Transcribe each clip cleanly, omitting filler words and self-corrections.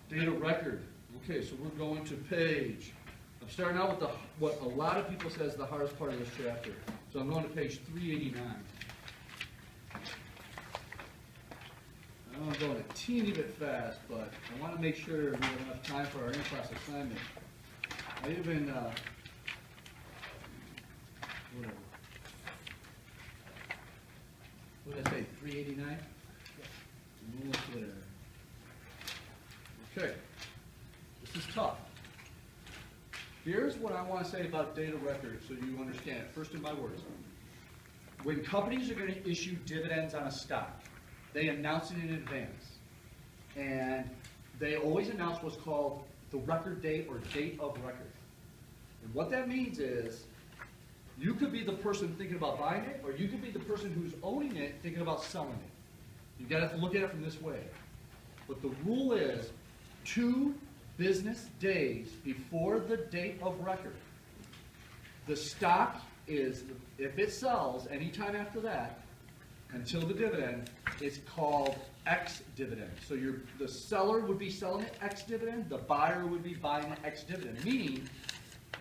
Data record. Okay, so we're going to page. I'm starting out with what a lot of people say is the hardest part of this chapter. So I'm going to page 389. I'm going a teeny bit fast, but I want to make sure we have enough time for our in-class assignment. I even, whatever. What did I say, 389? Almost there. Okay, this is tough. Here's what I want to say about data records so you understand it, first in my words. When companies are going to issue dividends on a stock, they announce it in advance. And they always announce what's called the record date or date of record. And what that means is, you could be the person thinking about buying it, or you could be the person who's owning it thinking about selling it. You've got to look at it from this way. But the rule is 2 business days before the date of record. The stock is, if it sells anytime after that, until the dividend, it's called ex-dividend. So the seller would be selling it ex-dividend, the buyer would be buying it ex-dividend, meaning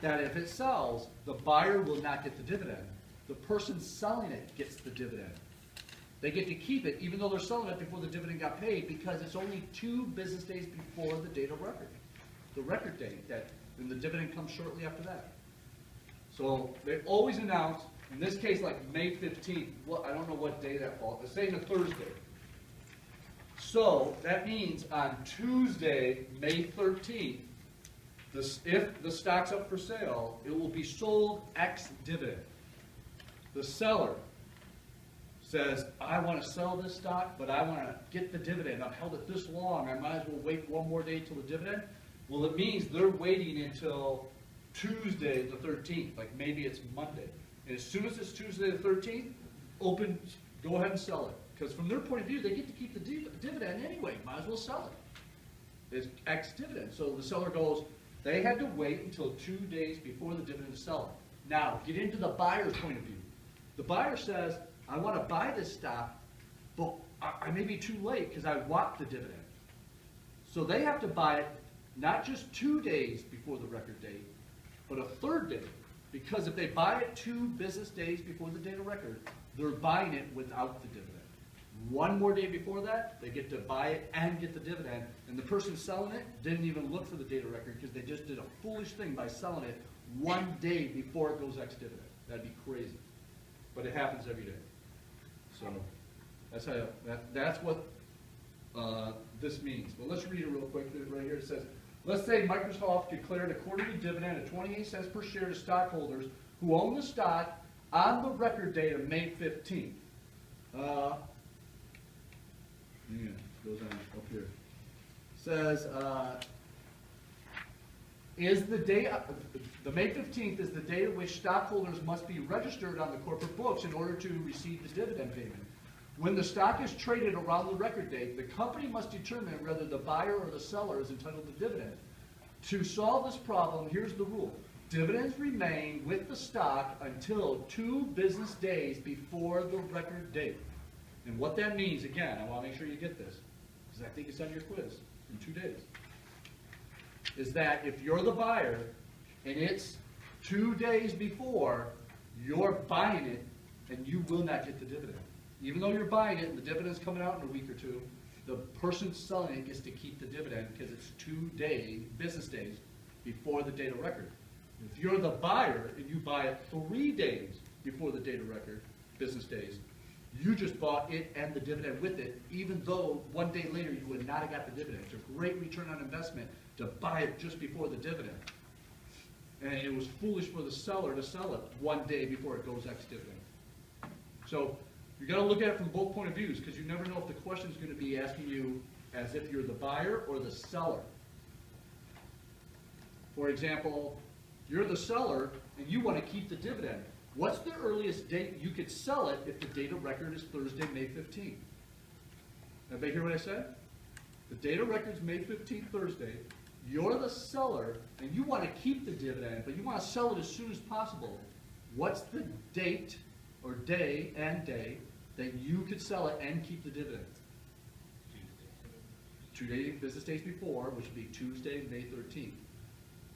that if it sells, the buyer will not get the dividend. The person selling it gets the dividend. They get to keep it even though they're selling it before the dividend got paid because it's only 2 business days before the date of record. The record date, and the dividend comes shortly after that. So they always announce, in this case like May 15th, well, I don't know what day that falls, it's saying a Thursday. So that means on Tuesday, May 13th, if the stock's up for sale, it will be sold ex-dividend. The seller says, I want to sell this stock, but I want to get the dividend. I've held it this long, I might as well wait one more day till the dividend. Well, it means they're waiting until Tuesday the 13th, like maybe it's Monday. And as soon as it's Tuesday the 13th, go ahead and sell it. Because from their point of view, they get to keep the dividend anyway. Might as well sell it. It's ex-dividend. So the seller goes, they had to wait until 2 days before the dividend to sell it. Now, get into the buyer's point of view. The buyer says, I want to buy this stock, but I may be too late because I want the dividend. So they have to buy it not just 2 days before the record date, but a 3rd day. Because if they buy it 2 business days before the date of record, they're buying it without the dividend. 1 more day before that, they get to buy it and get the dividend. And the person selling it didn't even look for the date of record because they just did a foolish thing by selling it 1 day before it goes ex-dividend. That'd be crazy. But it happens every day. So that's what this means. But let's read it real quick right here. It says, let's say Microsoft declared a quarterly dividend of 28 cents per share to stockholders who own the stock on the record date of May 15th. Goes on up here. It says, the May 15th is the date at which stockholders must be registered on the corporate books in order to receive the dividend payment. When the stock is traded around the record date, the company must determine whether the buyer or the seller is entitled to dividend. To solve this problem, here's the rule. Dividends remain with the stock until 2 business days before the record date. And what that means, again, I want to make sure you get this, because I think it's on your quiz in 2 days, is that if you're the buyer and it's 2 days before, you're buying it and you will not get the dividend. Even though you're buying it and the dividend's coming out in a week or 2, the person selling it gets to keep the dividend because it's 2 business days before the date of record. If you're the buyer and you buy it 3 days before the date of record, business days, you just bought it and the dividend with it, even though 1 day later you would not have got the dividend. It's a great return on investment to buy it just before the dividend. And it was foolish for the seller to sell it 1 day before it goes ex-dividend. So you got to look at it from both point of views, because you never know if the question is going to be asking you as if you're the buyer or the seller. For example, you're the seller and you want to keep the dividend. What's the earliest date you could sell it if the date of record is Thursday, May 15th? Everybody hear what I said? The date of record is May 15th, Thursday. You're the seller and you want to keep the dividend, but you want to sell it as soon as possible. What's the date or day and day that you could sell it and keep the dividend? business days before, which would be Tuesday, May 13th.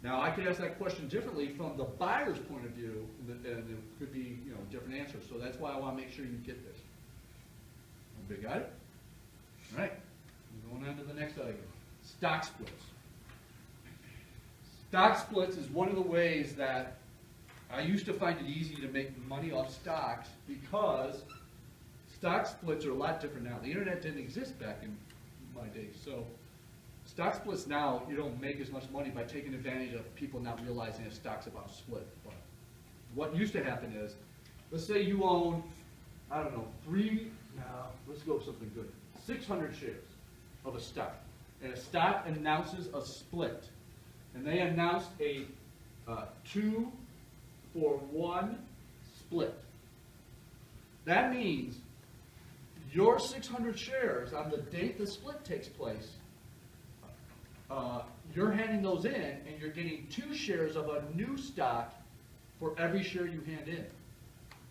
Now, I could ask that question differently from the buyer's point of view, and it could be, a different answer. So that's why I want to make sure you get this. Everybody got it? All right. We're going on to the next item. Stock splits. Stock splits is one of the ways that I used to find it easy to make money off stocks because stock splits are a lot different now. The internet didn't exist back in my days. So stock splits now, you don't make as much money by taking advantage of people not realizing a stock's about to split. But what used to happen is, let's say you own, I don't know, let's go with something good, 600 shares of a stock. And a stock announces a split. And they announced a 2-for-1 split. That means your 600 shares on the date the split takes place, you're handing those in, and you're getting 2 shares of a new stock for every share you hand in.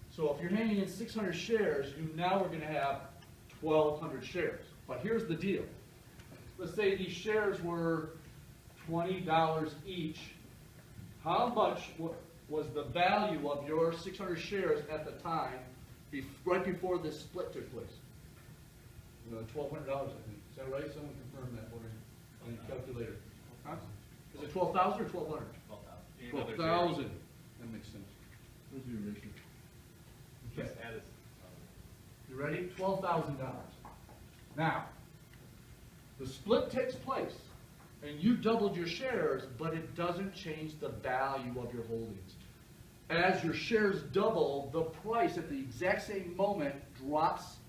So if you're handing in 600 shares, you now are going to have 1,200 shares. But here's the deal. Let's say these shares were $20 each. How much was the value of your 600 shares at the time, right before this split took place? $1,200, I think. Is that right? Someone confirm that for me on the calculator. Huh? Is it 12,000 or 1,200? 12,000. 12,000. That makes sense. Where's the ratio? Okay. You ready? $12,000. Now, the split takes place, and you doubled your shares, but it doesn't change the value of your holdings. As your shares double, the price at the exact same moment drops.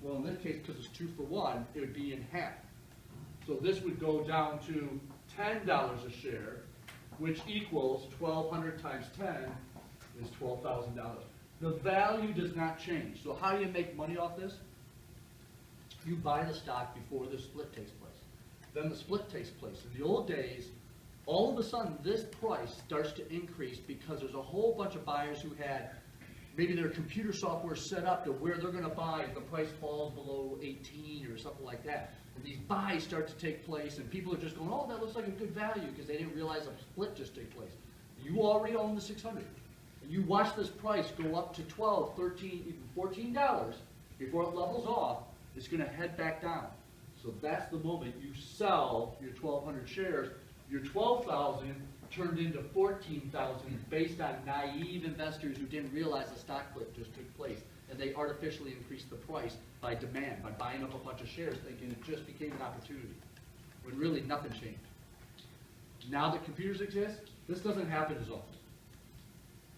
Well, in this case, because it's 2-for-1, it would be in half. So this would go down to $10 a share, which equals 1,200 times 10 is $12,000. The value does not change. So how do you make money off this? You buy the stock before the split takes place. Then the split takes place. In the old days, all of a sudden this price starts to increase because there's a whole bunch of buyers who had maybe their computer software set up to where they're going to buy if the price falls below 18 or something like that. And these buys start to take place, and people are just going, oh, that looks like a good value, because they didn't realize a split just took place. You already own the 600. And you watch this price go up to $12, $13, even $14 before it levels off. It's going to head back down. So that's the moment you sell your 1,200 shares. Your 12,000 turned into 14,000 based on naive investors who didn't realize a stock split just took place. And they artificially increased the price by demand, by buying up a bunch of shares thinking it just became an opportunity, when really nothing changed. Now that computers exist, this doesn't happen as often.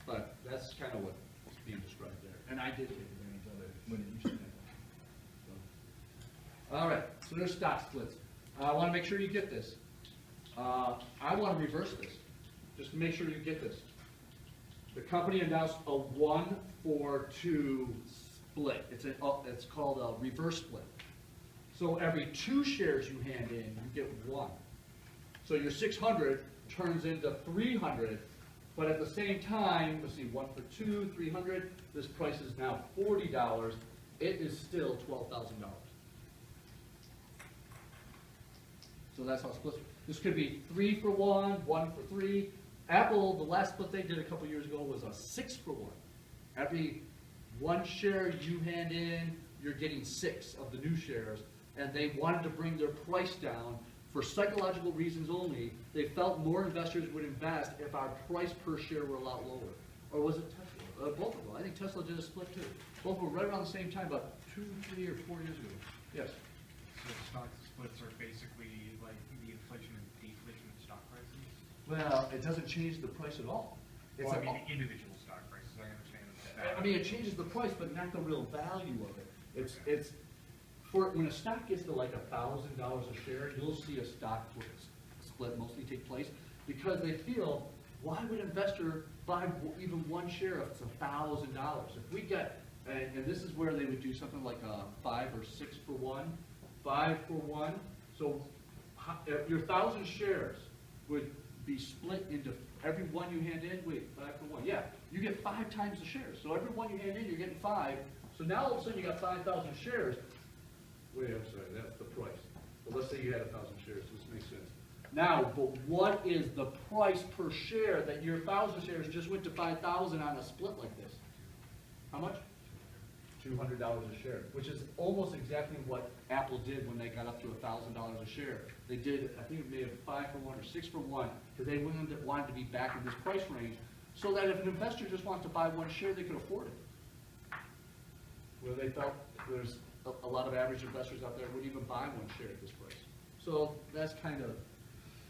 But that's kind of what's being described there. And I did take advantage of it when it used to happen. All right, so there's stock splits. I want to make sure you get this. I want to reverse this, just to make sure you get this. The company announced a 1-for-2 split. It's called a reverse split. So every 2 shares you hand in, you get 1. So your 600 turns into 300, but at the same time, let's see, 1 for 2, 300. This price is now $40. It is still $12,000. So that's how it splits. This could be 3-for-1, 1 for 3. Apple, the last split they did a couple years ago was a 6-for-1. Every 1 share you hand in, you're getting 6 of the new shares. And they wanted to bring their price down for psychological reasons only. They felt more investors would invest if our price per share were a lot lower. Or was it Tesla? Both of them. I think Tesla did a split too. Both were right around the same time, about 2, 3, or 4 years ago. Yes? So the stock splits are basically like the inflation and deflation of stock prices? Well, it doesn't change the price at all. Well, I mean, the individual stock prices, I understand that. I mean, it changes the price, but not the real value of it. It's for when a stock gets to like $1,000 a share, you'll see a stock split mostly take place because they feel, why would an investor buy even 1 share if it's $1,000? If we get, and this is where they would do something like a 5 or 6-for-1, 5-for-1. So if your 1,000 shares would be split into every 1 you hand in. Wait, 5-for-1. Yeah, you get 5 times the shares. So every 1 you hand in, you're getting 5. So now all of a sudden you got 5,000 shares. Wait, I'm sorry, that's the price. But let's say you had 1,000 shares, this makes sense. Now, but what is the price per share that your 1,000 shares just went to 5,000 on a split like this? How much? $200 a share, which is almost exactly what Apple did when they got up to $1,000 a share. They did, I think it may have 5 for 1 or 6 for 1, because they wanted to be back in this price range, so that if an investor just wants to buy one share, they could afford it. Where they felt there's a lot of average investors out there wouldn't even buy one share at this price. So that's kind of,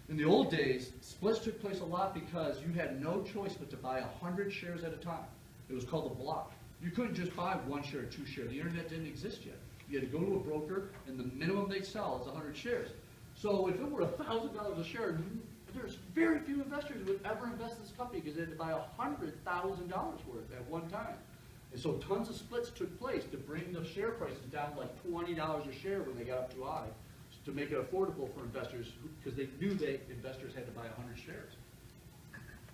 in the old days, splits took place a lot because you had no choice but to buy 100 shares at a time. It was called a block. You couldn't just buy 1 share or 2 shares. The internet didn't exist yet. You had to go to a broker, and the minimum they'd sell is 100 shares. So if it were $1,000 a share, there's very few investors who would ever invest in this company because they had to buy $100,000 worth at one time. And so tons of splits took place to bring the share prices down like $20 a share when they got up too high, to make it affordable for investors, because they knew that investors had to buy 100 shares.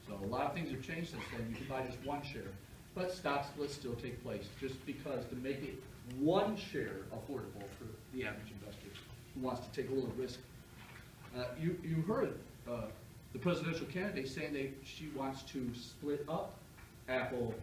So a lot of things have changed since then. You can buy just 1 share. But stock splits still take place, just because to make it 1 share affordable for the average investor who wants to take a little risk. You heard the presidential candidate saying she wants to split up Apple,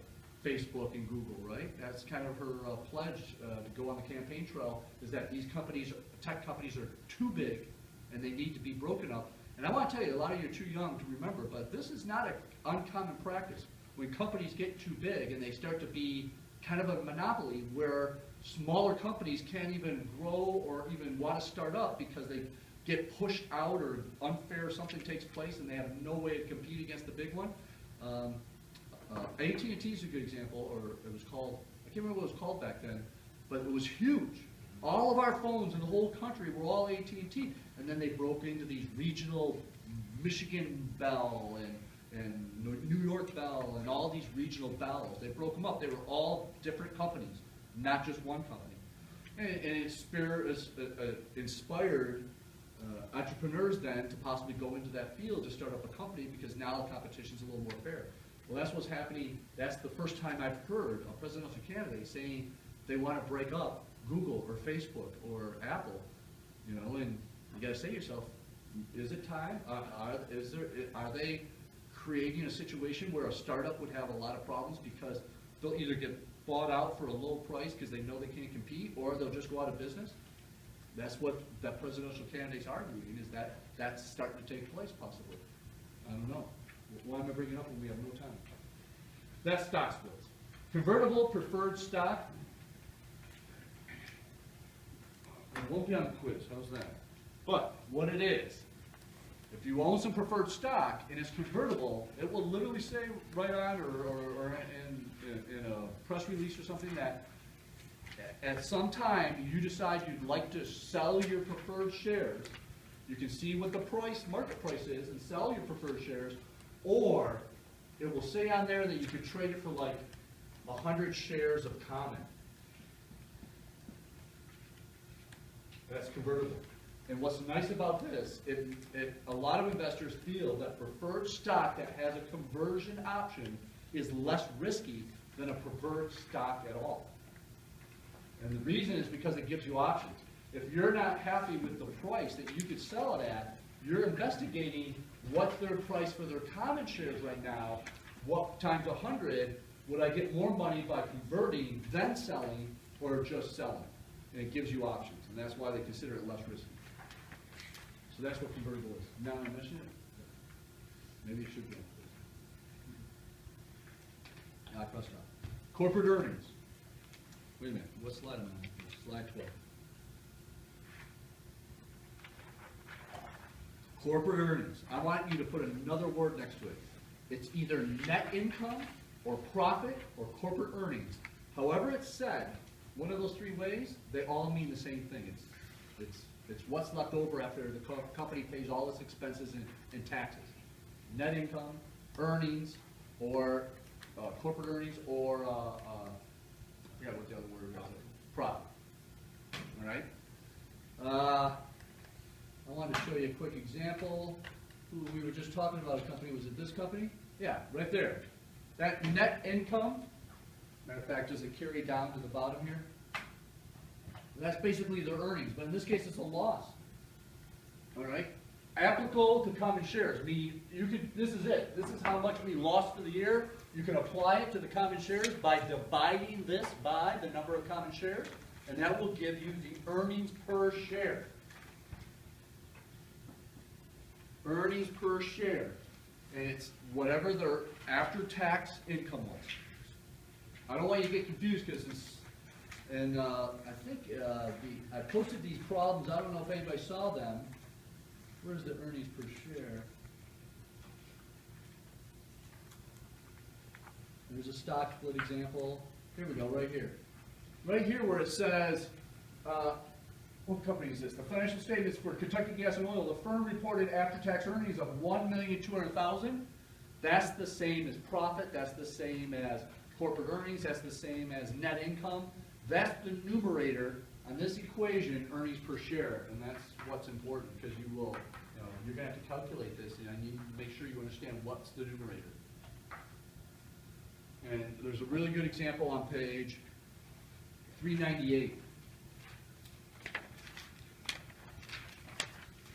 Facebook, and Google, right? That's kind of her pledge to go on the campaign trail, is that these companies, tech companies, are too big and they need to be broken up. And I want to tell you, a lot of you are too young to remember, but this is not an uncommon practice. When companies get too big and they start to be kind of a monopoly where smaller companies can't even grow or even want to start up because they get pushed out or unfair something takes place and they have no way to compete against the big one. AT&T is a good example, or it was called, I can't remember what it was called back then, but it was huge. All of our phones in the whole country were all AT&T, and then they broke into these regional Michigan Bell and New York Bell and all these regional bells. They broke them up. They were all different companies, not just one company. And it inspired entrepreneurs then to possibly go into that field to start up a company, because now the competition is a little more fair. Well, that's what's happening. That's the first time I've heard a presidential candidate saying they want to break up Google or Facebook or Apple, you know, and you got to say to yourself, is it time? Are they creating a situation where a startup would have a lot of problems because they'll either get bought out for a low price because they know they can't compete, or they'll just go out of business? That's what that presidential candidate's arguing, is that that's starting to take place possibly. I don't know. Why am I bringing it up when we have no time? That's stock splits. Convertible preferred stock. It won't be on the quiz. How's that? But what it is, if you own some preferred stock and it's convertible, it will literally say right on or in a press release or something that at some time you decide you'd like to sell your preferred shares. You can see what the market price is, and sell your preferred shares, or it will say on there that you could trade it for like 100 shares of common. That's convertible. And what's nice about this, a lot of investors feel that preferred stock that has a conversion option is less risky than a preferred stock at all. And the reason is because it gives you options. If you're not happy with the price that you could sell it at, you're investigating what's their price for their common shares right now, what times 100, would I get more money by converting, then selling, or just selling? And it gives you options, and that's why they consider it less risky. So that's what convertible is. Now I mention it? Maybe it should be. I pressed on. Corporate earnings. Wait a minute, what slide am I on? Slide 12. Corporate earnings. I want you to put another word next to it. It's either net income or profit or corporate earnings. However it's said, one of those 3 ways, they all mean the same thing. It's what's left over after the company pays all its expenses and taxes. Net income, earnings, or corporate earnings, or I forgot what the other word was. Profit. All right? I wanted to show you a quick example. We were just talking about a company. Was it this company? Yeah, right there. That net income, matter of fact, does it carry down to the bottom here? That's basically their earnings, but in this case it's a loss. All right? Applicable to common shares, meaning you could, this is it. This is how much we lost for the year. You can apply it to the common shares by dividing this by the number of common shares, and that will give you the earnings per share. Earnings per share. And it's whatever their after-tax income was. I don't want you to get confused because it's, and I think I posted these problems. I don't know if anybody saw them. Where's the earnings per share? There's a stock split example. Here we go, right here. Right here where it says, what company is this? The financial statements for Kentucky Gas and Oil. The firm reported after-tax earnings of $1,200,000. That's the same as profit. That's the same as corporate earnings. That's the same as net income. That's the numerator on this equation, earnings per share, and that's what's important because you will, you're going to have to calculate this, and I need to make sure you understand what's the numerator. And there's a really good example on page 398.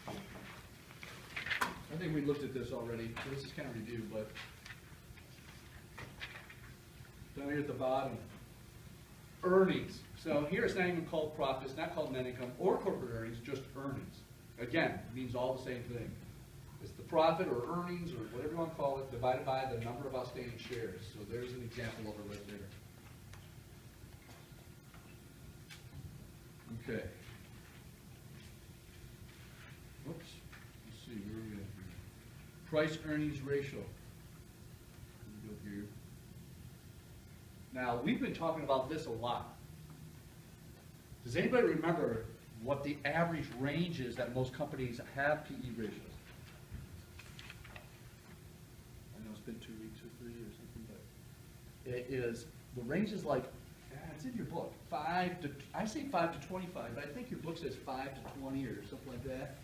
I think we looked at this already, so this is kind of review, but down here at the bottom, earnings. So here it's not even called profit, it's not called net income or corporate earnings, just earnings. Again, it means all the same thing. It's the profit or earnings or whatever you want to call it divided by the number of outstanding shares. So there's an example of it right there. Okay. Oops. Let's see, where are we at here? Price earnings ratio. Let me go here. Now, we've been talking about this a lot. Does anybody remember what the average range is that most companies have PE ratios? I know it's been 2 weeks or 3 or something, but it is, the range is like, it's in your book, I say 5 to 25, but I think your book says 5 to 20 or something like that.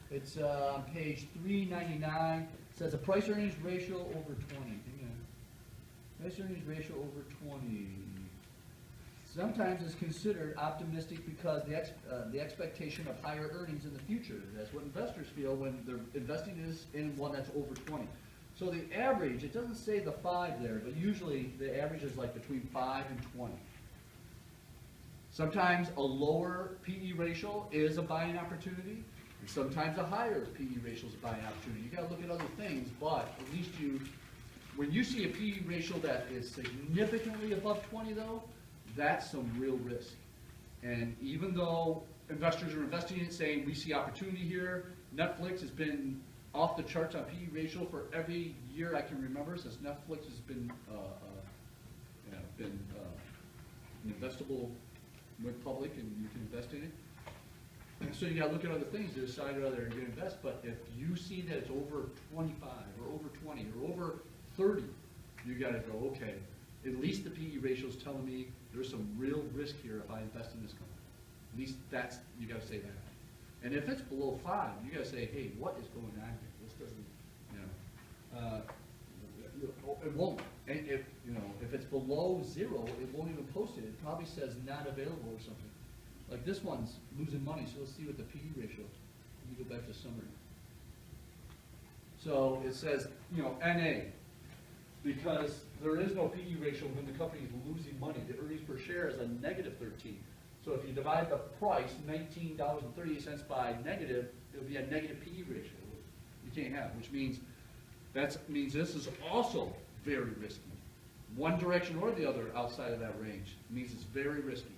It's on page 399. It says a price earnings ratio over 20. Hang on. Price earnings ratio over 20. Sometimes it's considered optimistic because the expectation of higher earnings in the future. That's what investors feel when they're investing in one that's over 20. So the average, it doesn't say the 5 there, but usually the average is like between 5 and 20. Sometimes a lower PE ratio is a buying opportunity, and sometimes a higher PE ratio is a buying opportunity. You got to look at other things, but at least when you see a PE ratio that is significantly above 20 though, that's some real risk. And even though investors are investing in it saying we see opportunity here, Netflix has been off the charts on PE ratio for every year I can remember since Netflix has been an investable, went public and you can invest in it. And so you got to look at other things to decide whether you're going to invest. But if you see that it's over 25 or over 20 or over 30, you got to go, okay, at least the PE ratio is telling me there's some real risk here if I invest in this company. At least that's, you got to say that. And if it's below 5, you got to say, hey, what is going on here? This doesn't, it won't. And if it's below 0, it won't even post it. It probably says not available or something. Like this one's losing money, so let's see what the PE ratio. Let me go back to summary. So it says, NA, because there is no PE ratio when the company is losing money. The earnings per share is a negative 13. So if you divide the price, $19.38 by negative, it'll be a negative PE ratio. You can't have, which means this is also very risky. One direction or the other outside of that range means it's very risky.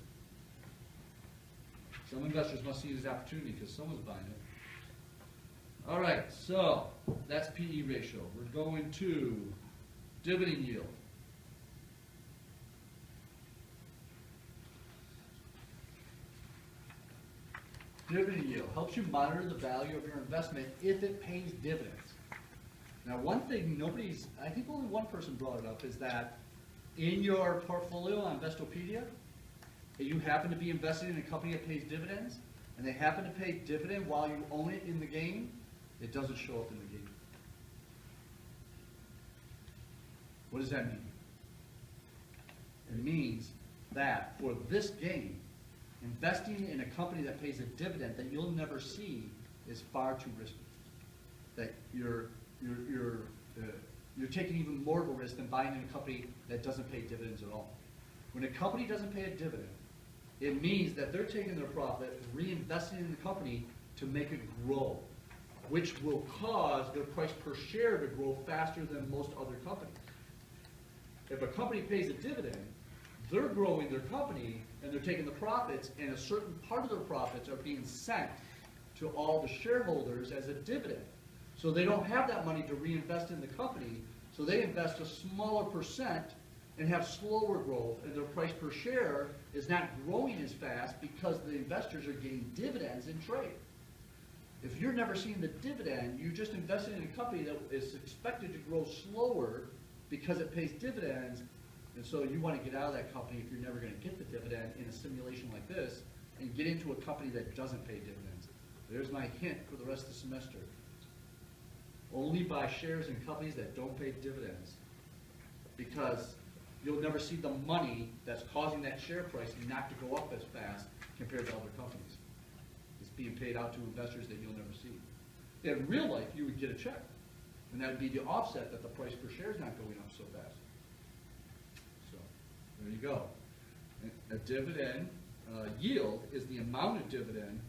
Some investors must see it as opportunity because someone's buying it. All right, so that's PE ratio. We're going to dividend yield. Dividend yield helps you monitor the value of your investment if it pays dividends. Now, one thing I think only one person brought it up, is that in your portfolio on Investopedia, if you happen to be invested in a company that pays dividends, and they happen to pay dividend while you own it in the game, it doesn't show up in the game. What does that mean? It means that for this game, investing in a company that pays a dividend that you'll never see is far too risky. That you're taking even more of a risk than buying in a company that doesn't pay dividends at all. When a company doesn't pay a dividend, it means that they're taking their profit, reinvesting in the company to make it grow, which will cause their price per share to grow faster than most other companies. If a company pays a dividend, they're growing their company and they're taking the profits, and a certain part of their profits are being sent to all the shareholders as a dividend. So they don't have that money to reinvest in the company, so they invest a smaller percent and have slower growth, and their price per share is not growing as fast because the investors are getting dividends in trade. If you're never seeing the dividend, you're just investing in a company that is expected to grow slower because it pays dividends, and so you want to get out of that company if you're never going to get the dividend in a simulation like this, and get into a company that doesn't pay dividends. There's my hint for the rest of the semester. Only buy shares in companies that don't pay dividends, because you'll never see the money that's causing that share price not to go up as fast compared to other companies. It's being paid out to investors that you'll never see. In real life, you would get a check, and that would be the offset that the price per share is not going up so fast. So, there you go. A dividend yield is the amount of dividend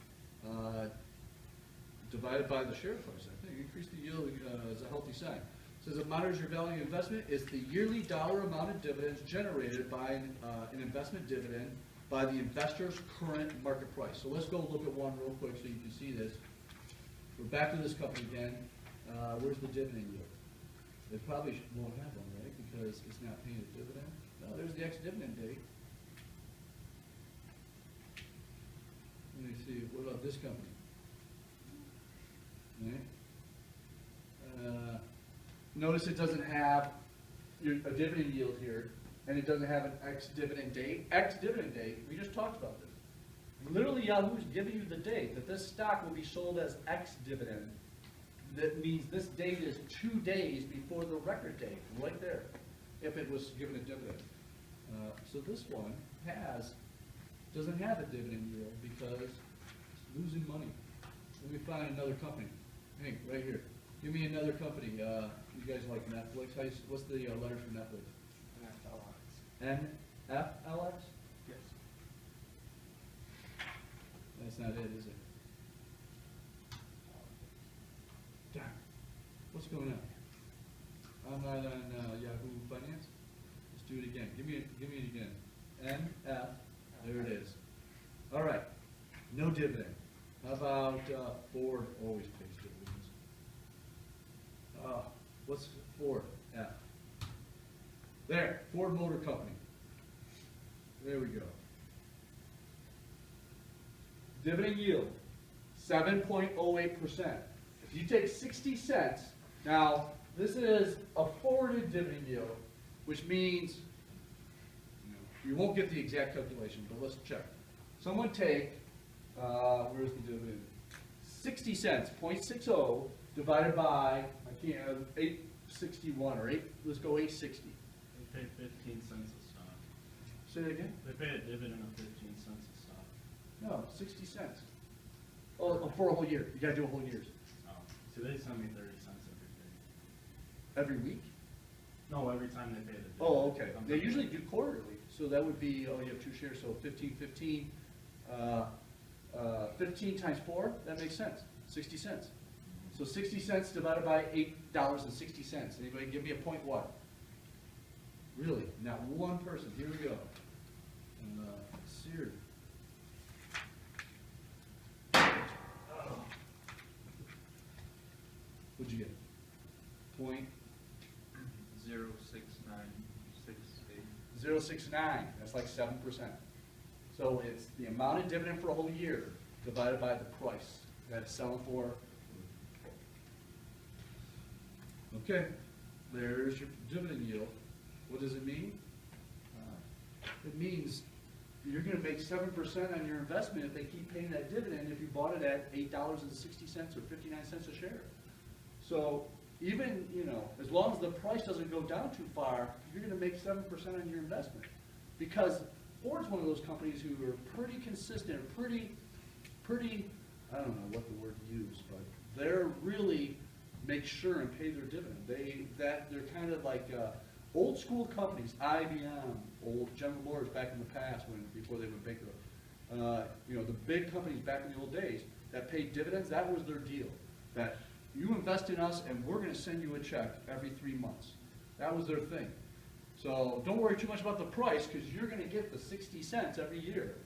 divided by the share price. I think increase the yield is a healthy sign. It says it monitors your value investment. It's the yearly dollar amount of dividends generated by an investment dividend by the investor's current market price. So let's go look at one real quick so you can see this. We're back to this company again. Where's the dividend yield? They probably won't have one, right? Because it's not paying a dividend. No, there's the ex-dividend date. Let me see. What about this company? Right. Notice it doesn't have a dividend yield here, and it doesn't have an ex-dividend date. Ex-dividend date, we just talked about this. Literally, Yahoo's giving you the date that this stock will be sold as ex-dividend. That means this date is 2 days before the record date, right there, if it was given a dividend. So this one doesn't have a dividend yield because it's losing money. Let me find another company. Hey, right here. Give me another company. You guys like Netflix? What's the letters for Netflix? NFLX. NFLX? Yes. That's not it, is it? Darn. What's going on? I'm not on Yahoo Finance. Let's do it again. Give me it again. NF. There it is. All right. No dividend. How about Ford always pays dividends? What's Ford? F. There, Ford Motor Company. There we go. Dividend yield, 7.08%. If you take 60 cents, now this is a forwarded dividend yield, which means you won't get the exact calculation, but let's check. Someone take, where's the dividend? 60 cents, 0.60 divided by, 861 or 8, let's go 860. They pay 15 cents a stock. Say that again? They pay a dividend of 15 cents a stock. No, 60 cents. Oh, for a whole year. You gotta do a whole year's. Oh. So they send me 30 cents every day. Every week? No, every time they pay the dividend. Oh, okay. They usually do quarterly, so that would be, you have 2 shares, so 15, 15. 15 times 4, that makes sense. 60 cents. So 60 cents divided by $8.60. Anybody give me a point what? Really? Not one person. Here we go. Seared. What'd you get? Point 0.6968. 0.69. That's like 7%. So it's the amount of dividend for a whole year divided by the price that it's selling for. Okay, there's your dividend yield. What does it mean? It means you're going to make 7% on your investment if they keep paying that dividend if you bought it at $8.60 or 59 cents a share. So even, as long as the price doesn't go down too far, you're going to make 7% on your investment. Because Ford's one of those companies who are pretty consistent, pretty I don't know what the word to use, but they're really make sure and pay their dividend. They're kind of like old school companies, IBM, old General Motors back in the past before they went bankrupt. You know, the big companies back in the old days that paid dividends, that was their deal. That you invest in us and we're going to send you a check every 3 months. That was their thing. So don't worry too much about the price because you're going to get the 60 cents every year.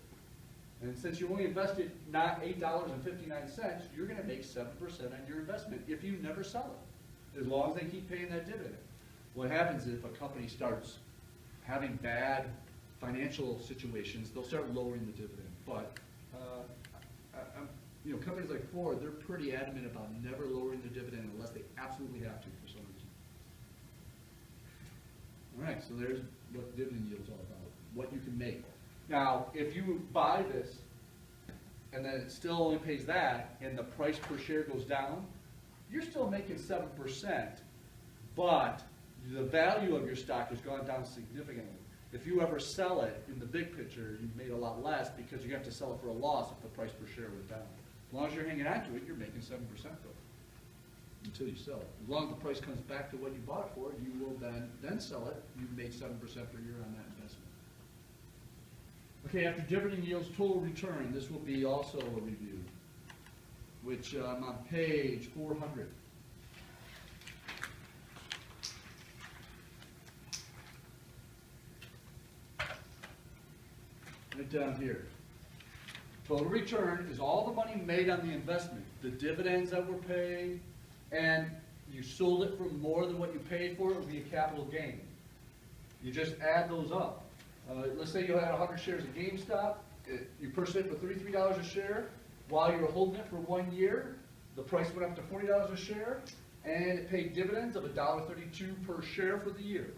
And since you only invested not $8.59, you're going to make 7% on your investment if you never sell it, as long as they keep paying that dividend. What happens is if a company starts having bad financial situations, they'll start lowering the dividend. But you know, companies like Ford, they're pretty adamant about never lowering the dividend unless they absolutely have to for some reason. All right, so there's what dividend yield's all about, what you can make. Now, if you buy this and then it still only pays that and the price per share goes down, you're still making 7%, but the value of your stock has gone down significantly. If you ever sell it in the big picture, you've made a lot less because you have to sell it for a loss if the price per share went down. As long as you're hanging on to it, you're making 7% though, until you sell it. As long as the price comes back to what you bought it for, you will then sell it. You've made 7% per year on that investment. Okay, after dividend yields total return, this will be also a review, which I'm on page 400. Right down here. Total return is all the money made on the investment, the dividends that were paid, and you sold it for more than what you paid for it, would be a capital gain. You just add those up. Let's say you had 100 shares of GameStop, you purchased it for $33 a share. While you were holding it for 1 year, the price went up to $40 a share, and it paid dividends of $1.32 per share for the year.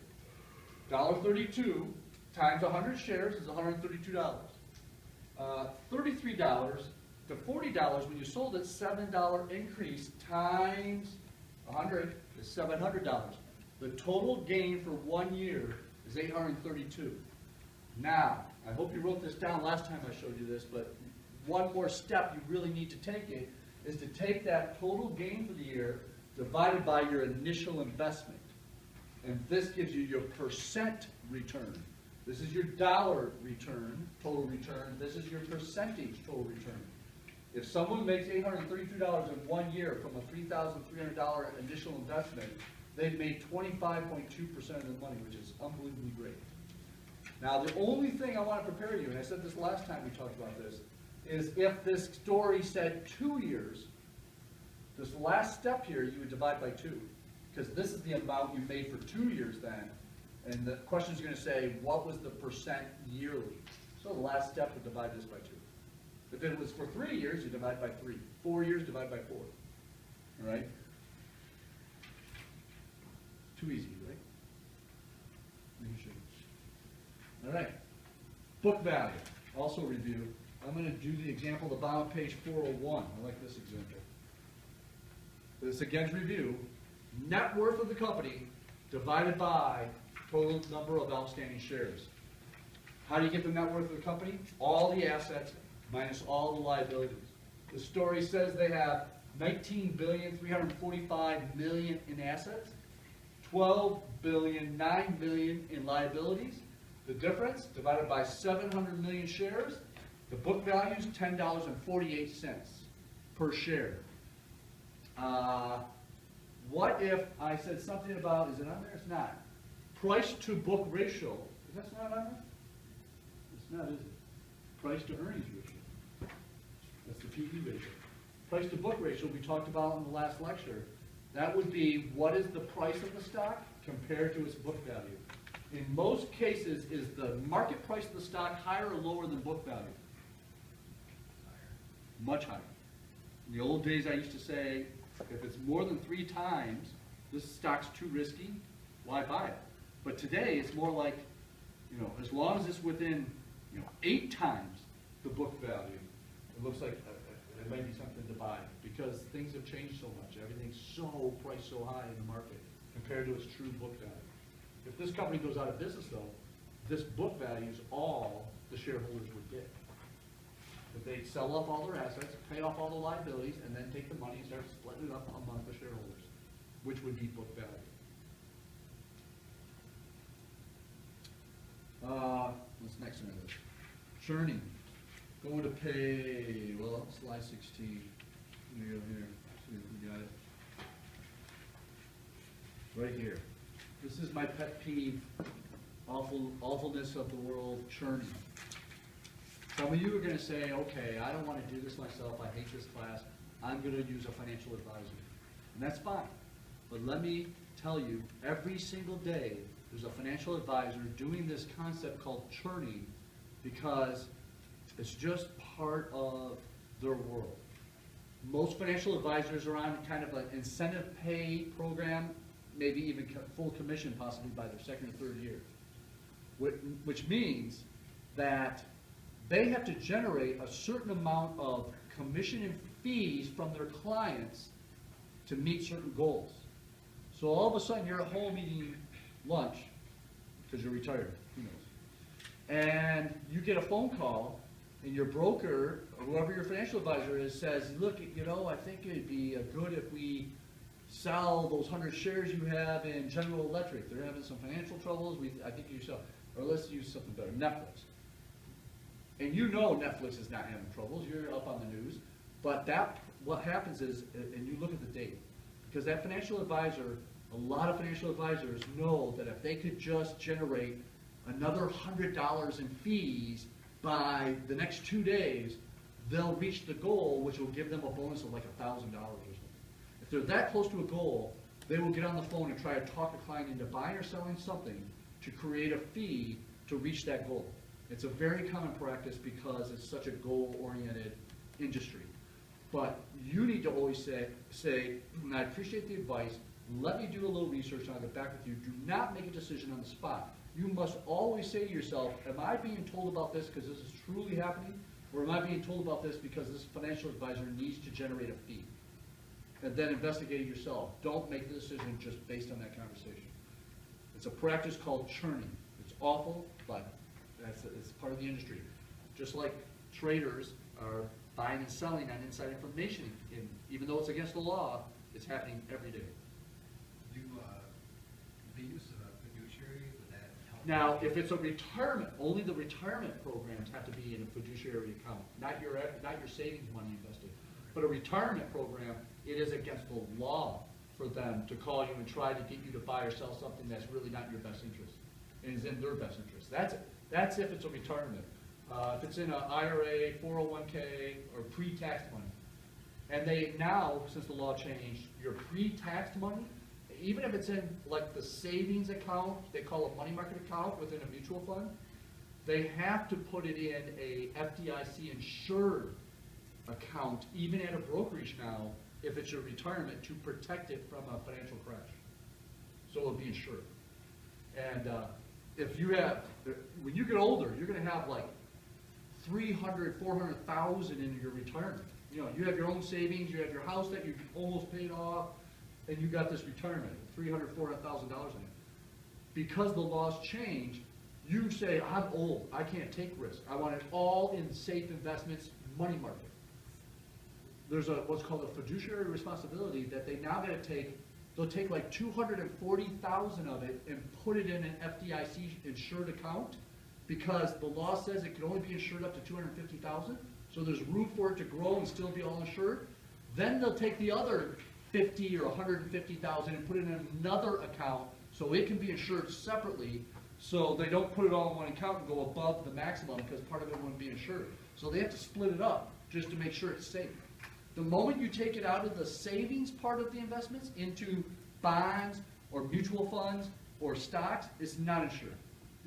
$1.32 times 100 shares is $132. $33 to $40 when you sold it, $7 increase times 100 is $700. The total gain for 1 year is $832. Now, I hope you wrote this down last time I showed you this, but one more step you really need to take it is to take that total gain for the year divided by your initial investment. And this gives you your percent return. This is your dollar return, total return. This is your percentage total return. If someone makes $832 in 1 year from a $3,300 initial investment, they've made 25.2% of the money, which is unbelievably great. Now, the only thing I want to prepare you, and I said this last time we talked about this, is if this story said 2 years, this last step here you would divide by 2. Because this is the amount you made for 2 years then. And the question is going to say, what was the percent yearly? So the last step would divide this by 2. If it was for 3 years, you divide by 3. 4 years, divide by 4. All right? Too easy, right? All right. Book value, also review. I'm going to do the example at the bottom of page 401. I like this example. This again's review. Net worth of the company divided by total number of outstanding shares. How do you get the net worth of the company? All the assets minus all the liabilities. The story says they have $19,345,000,000 in assets, $12,009,000,000 in liabilities. The difference divided by 700 million shares. The book value is $10.48 per share. What if I said something about, is it on there? It's not. Price to book ratio. Is that not on there? It's not, is it? Price to earnings ratio. That's the PE ratio. Price to book ratio we talked about in the last lecture. That would be what is the price of the stock compared to its book value. In most cases, is the market price of the stock higher or lower than book value? Higher. Much higher. In the old days, I used to say, if it's more than 3 times, this stock's too risky, why buy it? But today, it's more like, as long as it's within, 8 times the book value, it looks like it might be something to buy because things have changed so much. Everything's so priced so high in the market compared to its true book value. If this company goes out of business, though, this book value is all the shareholders would get. If they sell off all their assets, pay off all the liabilities, and then take the money and start splitting it up among the shareholders, which would be book value. What's next on this? Churning. Going to pay, well, slide 16. Let me go here. See if we got it. Right here. This is my pet peeve. Awfulness of the world, churning. Some of you are going to say, okay, I don't want to do this myself. I hate this class. I'm going to use a financial advisor. And that's fine. But let me tell you, every single day, there's a financial advisor doing this concept called churning because it's just part of their world. Most financial advisors are on kind of an incentive pay program, maybe even full commission possibly by their second or third year. Which means that they have to generate a certain amount of commission and fees from their clients to meet certain goals. So all of a sudden you're at home eating lunch, because you're retired, who knows, and you get a phone call, and your broker, or whoever your financial advisor is, says, look, you know, I think it'd be good if we sell those 100 shares you have in General Electric. They're having some financial troubles. I think you sell. Or let's use something better, Netflix. And you know Netflix is not having troubles. You're up on the news. But what happens is, and you look at the date, because that financial advisor, a lot of financial advisors know that if they could just generate another $100 in fees by the next 2 days, they'll reach the goal, which will give them a bonus of like $1,000 or something. If they're that close to a goal, they will get on the phone and try to talk a client into buying or selling something to create a fee to reach that goal. It's a very common practice because it's such a goal-oriented industry. But you need to always say, I appreciate the advice, let me do a little research and I'll get back with you. Do not make a decision on the spot. You must always say to yourself, am I being told about this because this is truly happening? Or am I being told about this because this financial advisor needs to generate a fee? And then investigate it yourself. Don't make the decision just based on that conversation. It's a practice called churning. It's awful, but it's part of the industry. Just like traders are buying and selling on inside information, and even though it's against the law, it's happening every day. Do the use of a fiduciary, would that help? Now, if it's a retirement, only the retirement programs have to be in a fiduciary account, not your savings money invested. But a retirement program, it is against the law for them to call you and try to get you to buy or sell something that's really not in your best interest, and is in their best interest. That's if it's a retirement. If it's in an IRA, 401k, or pre-tax money. And they now, since the law changed, your pre-taxed money, even if it's in like the savings account, they call a money market account within a mutual fund, they have to put it in a FDIC insured account, even at a brokerage now, if it's your retirement, to protect it from a financial crash. So it'll be insured. And if you have, when you get older, you're going to have like 300, 400,000 in your retirement. You know, you have your own savings, you have your house that you almost paid off, and you got this retirement, $300,000, $400,000 in it. Because the laws changed, you say, I'm old, I can't take risk. I want it all in safe investments, money market. There's what's called a fiduciary responsibility that they now got to take. They'll take like 240,000 of it and put it in an FDIC insured account because the law says it can only be insured up to 250,000. So there's room for it to grow and still be all insured. Then they'll take the other 50 or 150,000 and put it in another account so it can be insured separately. So they don't put it all in one account and go above the maximum because part of it wouldn't be insured. So they have to split it up just to make sure it's safe. The moment you take it out of the savings part of the investments into bonds or mutual funds or stocks, it's not insured.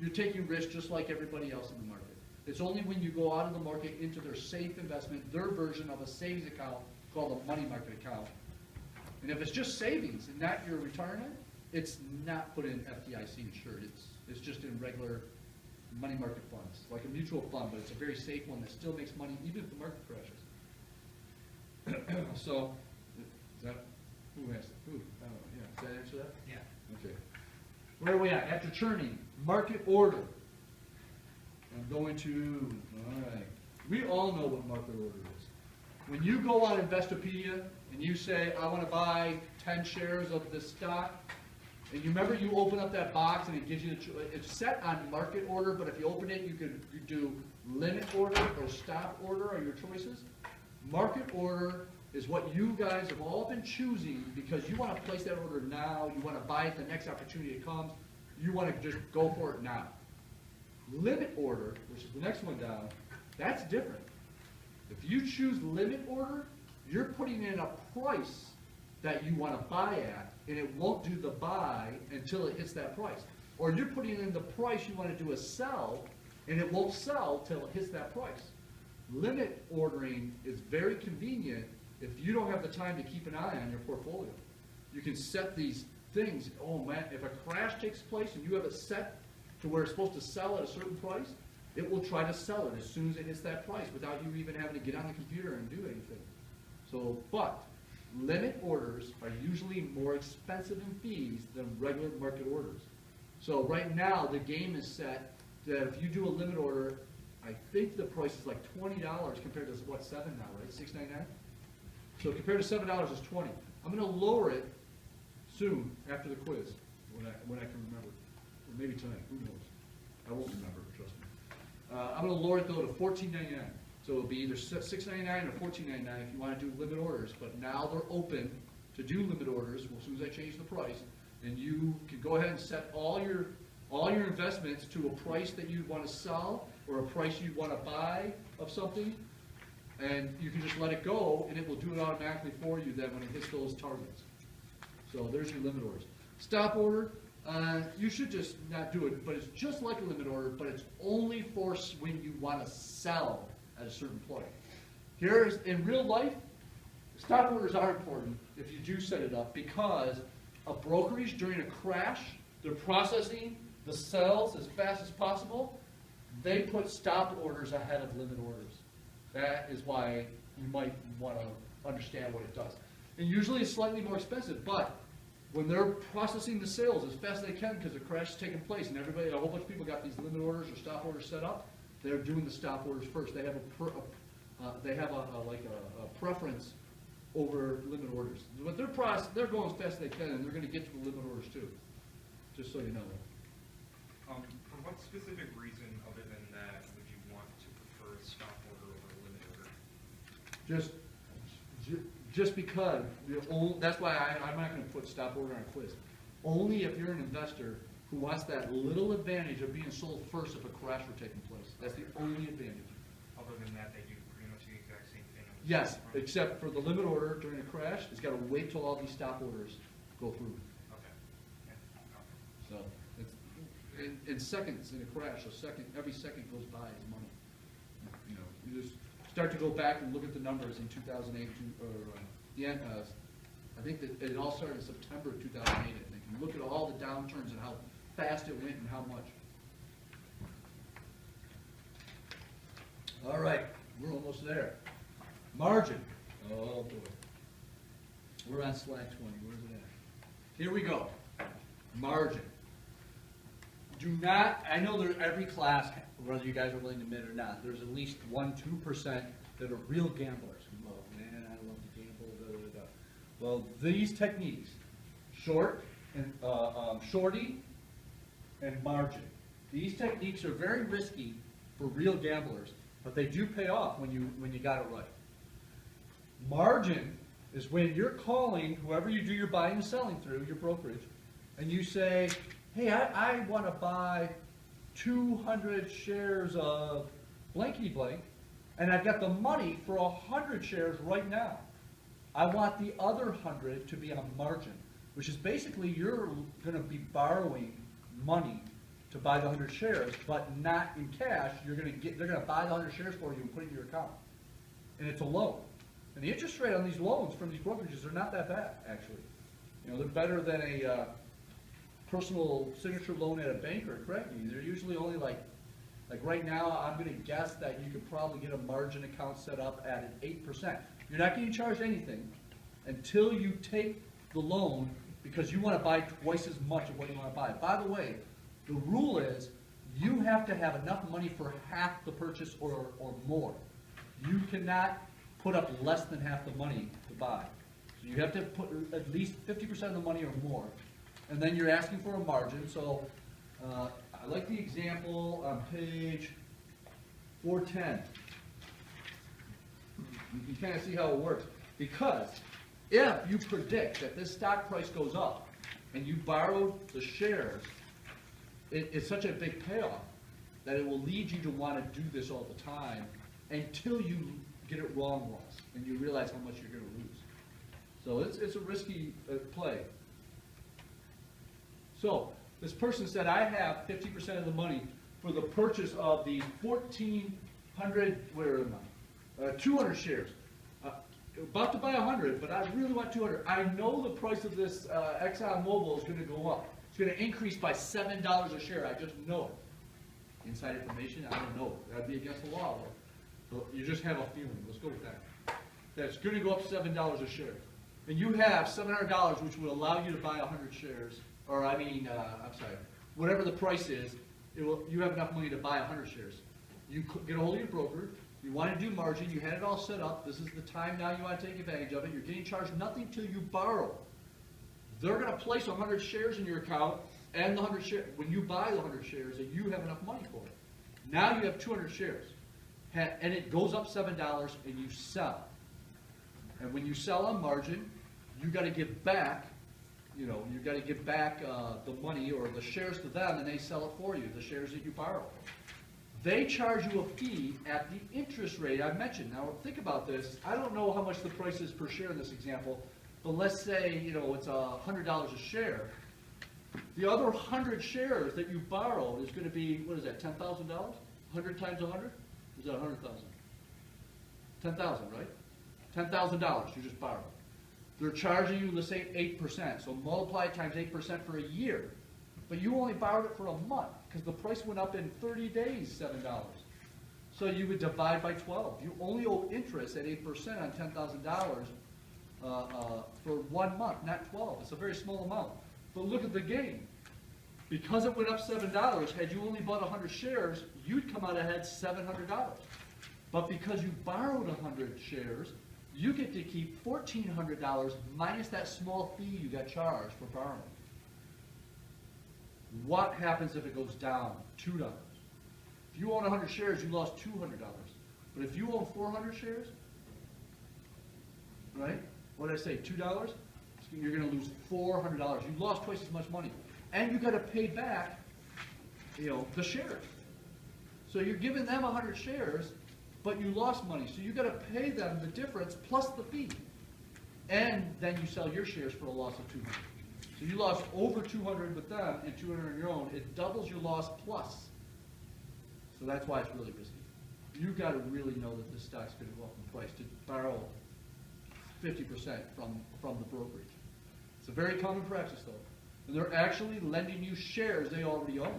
You're taking risk just like everybody else in the market. It's only when you go out of the market into their safe investment, their version of a savings account called a money market account. And if it's just savings and not your retirement, it's not put in FDIC insured. It's just in regular money market funds, like a mutual fund, but it's a very safe one that still makes money even if the market crashes. So, is that, who has, who, yeah, does that answer that? Yeah. Okay. Where are we at? After churning, market order. I'm going to, all right, We all know what market order is. When you go on Investopedia and you say, I want to buy 10 shares of this stock, and you remember you open up that box and it gives you, it's set on market order, but if you open it, you could do limit order or stop order are your choices. Market order is what you guys have all been choosing because you want to place that order now, you want to buy it the next opportunity it comes, you want to just go for it now. Limit order, which is the next one down, that's different. If you choose limit order, you're putting in a price that you want to buy at, and it won't do the buy until it hits that price. Or you're putting in the price you want to do a sell, and it won't sell till it hits that price. Limit ordering is very convenient if you don't have the time to keep an eye on your portfolio. You can set these things, oh man, if a crash takes place and you have it set to where it's supposed to sell at a certain price, it will try to sell it as soon as it hits that price without you even having to get on the computer and do anything. So, but limit orders are usually more expensive in fees than regular market orders. So right now, the game is set that if you do a limit order, I think the price is like $20 compared to what, $7 now, right? $6.99? So compared to $7 is $20. I'm going to lower it soon after the quiz when I can remember, or maybe tonight. Who knows? I won't remember. Trust me. I'm going to lower it though to $14.99. So it'll be either $6.99 or $14.99 if you want to do limit orders. But now they're open to do limit orders as soon as I change the price, and you can go ahead and set all your investments to a price that you want to sell or a price you want to buy of something, and you can just let it go, and it will do it automatically for you then when it hits those targets. So there's your limit orders. Stop order, you should just not do it, but it's just like a limit order, but it's only for when you want to sell at a certain point. Here's, in real life, stop orders are important if you do set it up, because a brokerage during a crash, they're processing the sells as fast as possible. They put stop orders ahead of limit orders. That is why you might want to understand what it does. And usually it's slightly more expensive, but when they're processing the sales as fast as they can because the crash is taking place and everybody, a whole bunch of people got these limit orders or stop orders set up, they're doing the stop orders first. They have a preference over limit orders. But they're going as fast as they can, and they're going to get to the limit orders too. Just so you know. For what specific reason other than that would you want to prefer a stop order over a limit order? Just because, that's why I'm not going to put stop order on a quiz. Only if you're an investor who wants that little advantage of being sold first if a crash were taking place. That's the only advantage. Other than that, they do pretty much the exact same thing. Yes, except for the limit order during a crash, it's got to wait till all these stop orders go through. Okay. Yeah. So it's in seconds in a crash. Every second goes by is money. You know, you just start to go back and look at the numbers in 2008, I think that it all started in September of 2008, I think. And look at all the downturns and how fast it went and how much. All right, we're almost there. Margin. Oh boy. We're on slide 20. Where's it at? Here we go. Margin. Do not, I know that every class, whether you guys are willing to admit it or not, there's at least 1-2% that are real gamblers. Oh man, I love to gamble, da, da, da. Well, these techniques, shorty and margin, these techniques are very risky for real gamblers, but they do pay off when you got it right. Margin is when you're calling whoever you do your buying and selling through, your brokerage, and you say, hey, I want to buy 200 shares of blankety blank, and I've got the money for 100 shares right now. I want the other 100 to be on margin, which is basically you're going to be borrowing money to buy the 100 shares, but not in cash. They're going to buy the 100 shares for you and put it in your account, and it's a loan. And the interest rate on these loans from these brokerages are not that bad, actually. You know, they're better than a personal signature loan at a bank or a credit union. They're usually only like right now, I'm going to guess that you could probably get a margin account set up at an 8%. You're not getting charged anything until you take the loan because you want to buy twice as much of what you want to buy. By the way, the rule is you have to have enough money for half the purchase or more. You cannot put up less than half the money to buy. So you have to put at least 50% of the money or more. And then you're asking for a margin. So I like the example on page 410. You can kind of see how it works. Because if you predict that this stock price goes up and you borrowed the shares, it's such a big payoff that it will lead you to want to do this all the time until you get it wrong once and you realize how much you're going to lose. So it's a risky play. So this person said, I have 50% of the money for the purchase of these 1,400, where am I? 200 shares. About to buy 100, but I really want 200. I know the price of this Exxon Mobil is going to go up. It's going to increase by $7 a share. I just know it. Inside information, I don't know. That'd be against the law. So you just have a feeling. Let's go with that. That's going to go up $7 a share. And you have $700, which would allow you to buy 100 shares. Or I'm sorry, whatever the price is, you have enough money to buy 100 shares. You get a hold of your broker. You want to do margin. You had it all set up. This is the time now you want to take advantage of it. You're getting charged nothing till you borrow. They're going to place 100 shares in your account, and the 100 shares, when you buy the 100 shares, that you have enough money for it. Now you have 200 shares, and it goes up $7, and you sell. And when you sell on margin, you got to give back. You got to give back the money or the shares to them, and they sell it for you. The shares that you borrow. They charge you a fee at the interest rate I mentioned. Now think about this. I don't know how much the price is per share in this example, but let's say it's $100 a share. The other 100 shares that you borrow is going to be, what is that, $10,000? 100 times 100? Is that 100,000? 10,000, right? $10,000 you just borrowed. They're charging you, let's say, 8%. So multiply it times 8% for a year. But you only borrowed it for a month because the price went up in 30 days, $7. So you would divide by 12. You only owe interest at 8% on $10,000 for 1 month, not 12. It's a very small amount. But look at the gain. Because it went up $7, had you only bought 100 shares, you'd come out ahead $700. But because you borrowed 100 shares, you get to keep $1,400 minus that small fee you got charged for borrowing. What happens if it goes down? $2. If you own 100 shares, you lost $200. But if you own 400 shares, right? What did I say, $2? You're going to lose $400. You lost twice as much money. And you got to pay back, the shares. So you're giving them 100 shares, but you lost money. So you got to pay them the difference plus the fee. And then you sell your shares for a loss of $200. So you lost over $200 with them and $200 on your own. It doubles your loss plus. So that's why it's really risky. You've got to really know that this stock's going to go up in price to borrow 50% from the brokerage. It's a very common practice, though. And they're actually lending you shares they already own.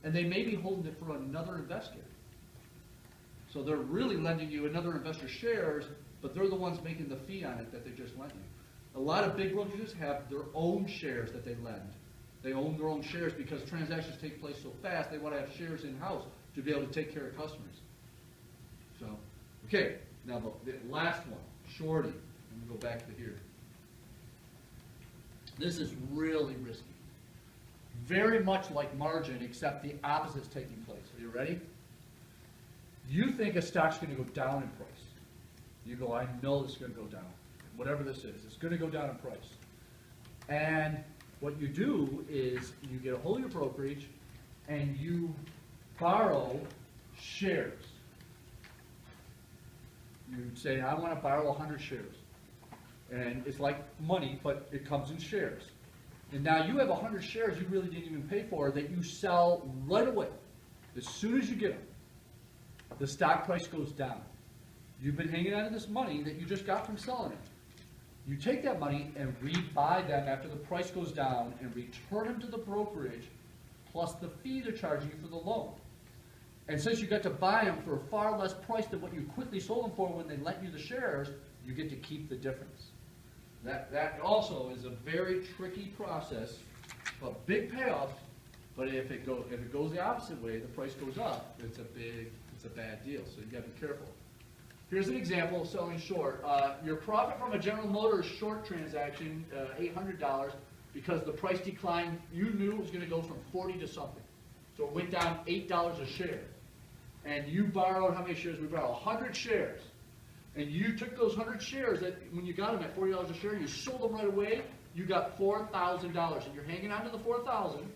And they may be holding it for another investor. So they're really lending you another investor's shares, but they're the ones making the fee on it that they just lent you. A lot of big brokerages have their own shares that they lend. They own their own shares because transactions take place so fast, they want to have shares in-house to be able to take care of customers. So, okay, now the last one, shorting. Let me go back to here. This is really risky. Very much like margin, except the opposite's taking place. Are you ready? You think a stock's going to go down in price. You go, I know it's going to go down. Whatever this is, it's going to go down in price. And what you do is you get a hold of your brokerage and you borrow shares. You say, I want to borrow 100 shares. And it's like money, but it comes in shares. And now you have 100 shares you really didn't even pay for that you sell right away. As soon as you get them, the stock price goes down. You've been hanging on to this money that you just got from selling it. You take that money and rebuy them after the price goes down and return them to the brokerage plus the fee they're charging you for the loan. And since you got to buy them for a far less price than what you quickly sold them for when they lent you the shares, you get to keep the difference. That also is a very tricky process, but big payoff. But if it goes the opposite way, the price goes up. It's a bad deal. So you got to be careful. Here's an example of selling short. Your profit from a General Motors short transaction, $800, because the price decline, you knew it was gonna go from 40 to something. So it went down $8 a share. And you borrowed, how many shares? We borrowed 100 shares. And you took those 100 shares, that when you got them at $40 a share, you sold them right away, you got $4,000. And you're hanging on to the $4,000.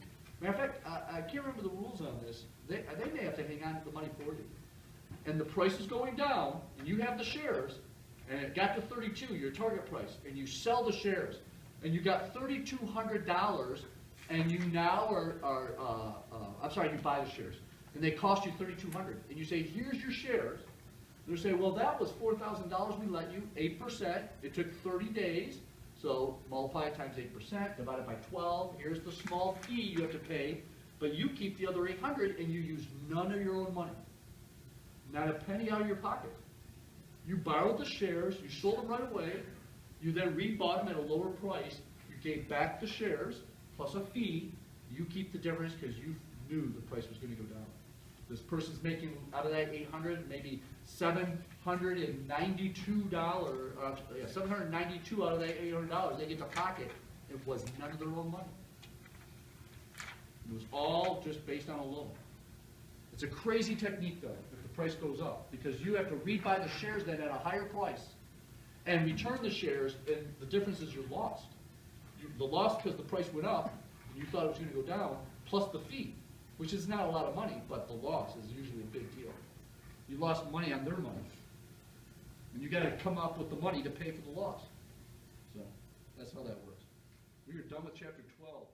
Matter of fact, I can't remember the rules on this. They may have to hang on to the money for you. And the price is going down, and you have the shares, and it got to 32, your target price, and you sell the shares, and you got $3,200, and you now you buy the shares, and they cost you $3,200, and you say, here's your shares. They'll say, well, that was $4,000 we lent you, 8%, it took 30 days, so multiply it times 8%, divide it by 12, here's the small fee you have to pay, but you keep the other 800 and you use none of your own money. Not a penny out of your pocket. You borrowed the shares, you sold them right away, you then rebought them at a lower price, you gave back the shares, plus a fee, you keep the difference because you knew the price was going to go down. This person's making, out of that 800, maybe $792, $792 out of that $800 they get to pocket. It was none of their own money. It was all just based on a loan. It's a crazy technique, though, if the price goes up, because you have to rebuy the shares then at a higher price and return the shares, and the difference is you're lost. The loss because the price went up, and you thought it was going to go down, plus the fee, which is not a lot of money, but the loss is usually a big deal. You lost money on their money, and you got to come up with the money to pay for the loss. So that's how that works. We are done with chapter 12.